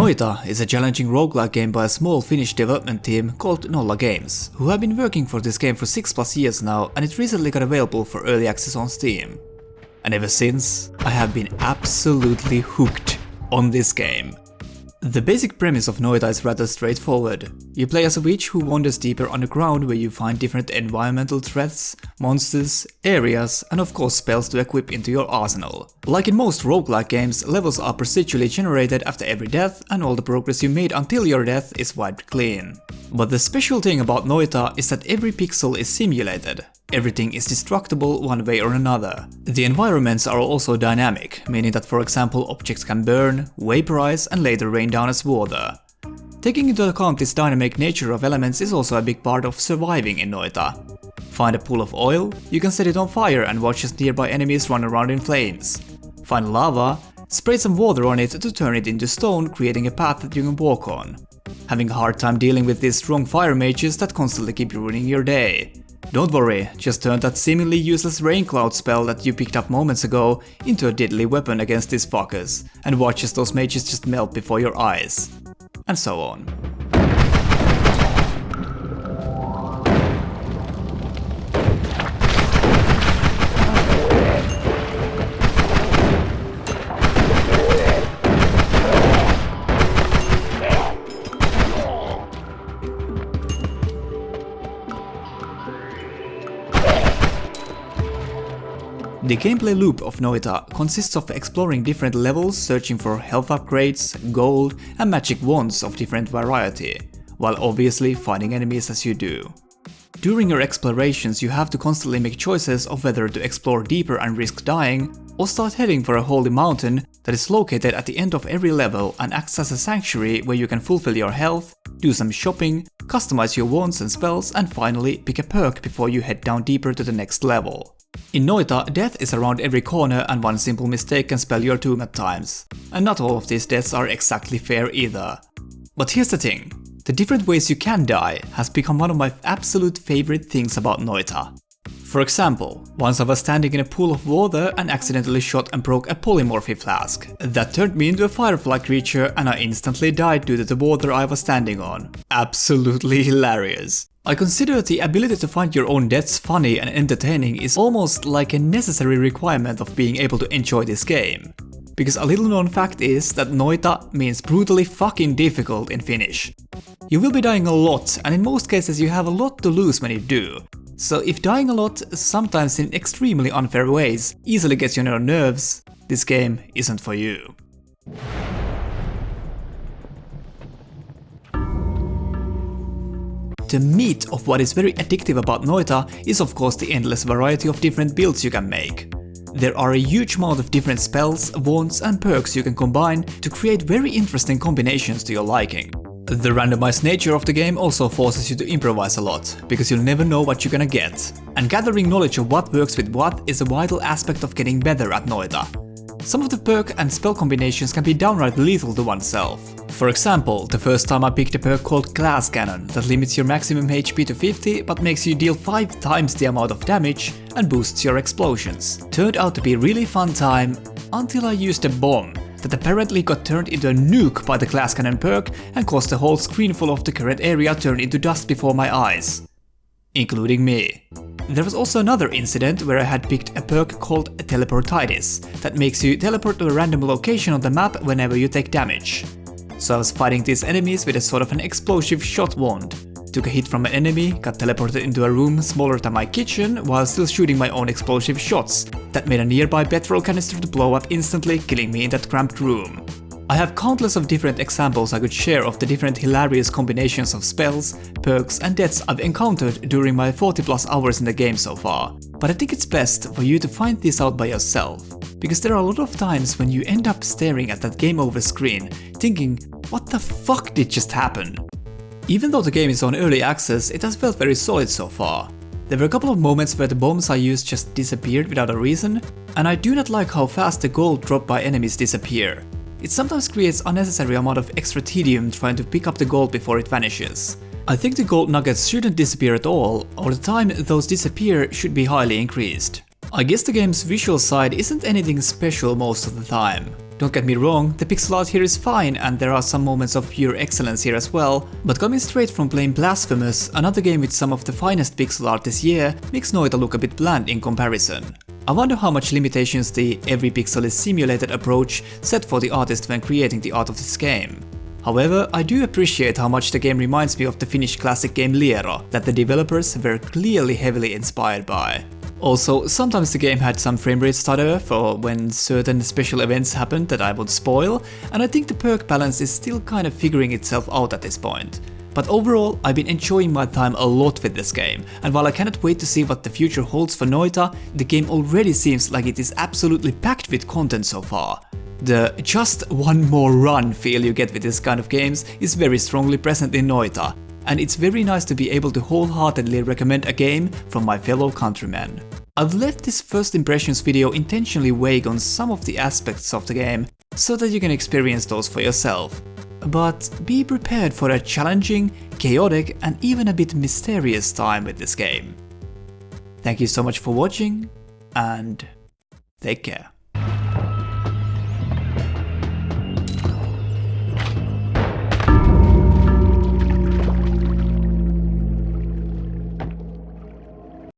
Noita is a challenging roguelike game by a small Finnish development team called Nolla Games, who have been working for this game for 6+ years now, and it recently got available for early access on Steam. And ever since, I have been absolutely hooked on this game. The basic premise of Noita is rather straightforward. You play as a witch who wanders deeper underground where you find different environmental threats, monsters, areas, and of course spells to equip into your arsenal. Like in most roguelike games, levels are procedurally generated after every death, and all the progress you made until your death is wiped clean. But the special thing about Noita is that every pixel is simulated. Everything is destructible one way or another. The environments are also dynamic, meaning that for example objects can burn, vaporize and later rain down as water. Taking into account this dynamic nature of elements is also a big part of surviving in Noita. Find a pool of oil, you can set it on fire and watch as nearby enemies run around in flames. Find lava, spray some water on it to turn it into stone, creating a path that you can walk on. Having a hard time dealing with these strong fire mages that constantly keep ruining your day. Don't worry, just turn that seemingly useless rain cloud spell that you picked up moments ago into a deadly weapon against these fuckers, and watch as those mages just melt before your eyes. And so on. The gameplay loop of Noita consists of exploring different levels, searching for health upgrades, gold, and magic wands of different variety, while obviously finding enemies as you do. During your explorations you have to constantly make choices of whether to explore deeper and risk dying, or start heading for a holy mountain that is located at the end of every level and acts as a sanctuary where you can fulfill your health, do some shopping, customize your wands and spells, and finally pick a perk before you head down deeper to the next level. In Noita, death is around every corner and one simple mistake can spell your doom at times. And not all of these deaths are exactly fair either. But here's the thing, the different ways you can die has become one of my absolute favorite things about Noita. For example, once I was standing in a pool of water and accidentally shot and broke a polymorphy flask. That turned me into a firefly creature and I instantly died due to the water I was standing on. Absolutely hilarious. I consider the ability to find your own deaths funny and entertaining is almost like a necessary requirement of being able to enjoy this game. Because a little known fact is that Noita means brutally fucking difficult in Finnish. You will be dying a lot, and in most cases you have a lot to lose when you do. So if dying a lot, sometimes in extremely unfair ways, easily gets you on your nerves, this game isn't for you. The meat of what is very addictive about Noita is of course the endless variety of different builds you can make. There are a huge amount of different spells, wands and perks you can combine to create very interesting combinations to your liking. The randomized nature of the game also forces you to improvise a lot, because you'll never know what you're gonna get. And gathering knowledge of what works with what is a vital aspect of getting better at Noita. Some of the perk and spell combinations can be downright lethal to oneself. For example, the first time I picked a perk called Glass Cannon that limits your maximum HP to 50 but makes you deal 5 times the amount of damage and boosts your explosions. Turned out to be a really fun time until I used a bomb that apparently got turned into a nuke by the Glass Cannon perk and caused the whole screen full of the current area turn into dust before my eyes. Including me. There was also another incident where I had picked a perk called Teleportitis that makes you teleport to a random location on the map whenever you take damage. So I was fighting these enemies with a sort of an explosive shot wand. Took a hit from an enemy, got teleported into a room smaller than my kitchen while still shooting my own explosive shots that made a nearby petrol canister to blow up instantly, killing me in that cramped room. I have countless of different examples I could share of the different hilarious combinations of spells, perks and deaths I've encountered during my 40+ hours in the game so far, but I think it's best for you to find this out by yourself, because there are a lot of times when you end up staring at that game over screen, thinking, what the fuck did just happen? Even though the game is on early access, it has felt very solid so far. There were a couple of moments where the bombs I used just disappeared without a reason, and I do not like how fast the gold dropped by enemies disappear. It sometimes creates unnecessary amount of extra tedium trying to pick up the gold before it vanishes. I think the gold nuggets shouldn't disappear at all, or the time those disappear should be highly increased. I guess the game's visual side isn't anything special most of the time. Don't get me wrong, the pixel art here is fine and there are some moments of pure excellence here as well, but coming straight from playing Blasphemous, another game with some of the finest pixel art this year, makes Noita look a bit bland in comparison. I wonder how much limitations the every pixel is simulated approach set for the artist when creating the art of this game. However, I do appreciate how much the game reminds me of the Finnish classic game Liero, that the developers were clearly heavily inspired by. Also, sometimes the game had some framerate stutter for when certain special events happened that I would spoil, and I think the perk balance is still kind of figuring itself out at this point. But overall, I've been enjoying my time a lot with this game, and while I cannot wait to see what the future holds for Noita, the game already seems like it is absolutely packed with content so far. The just one more run feel you get with this kind of games is very strongly present in Noita, and it's very nice to be able to wholeheartedly recommend a game from my fellow countrymen. I've left this first impressions video intentionally vague on some of the aspects of the game, so that you can experience those for yourself. But be prepared for a challenging, chaotic and even a bit mysterious time with this game. Thank you so much for watching, and take care.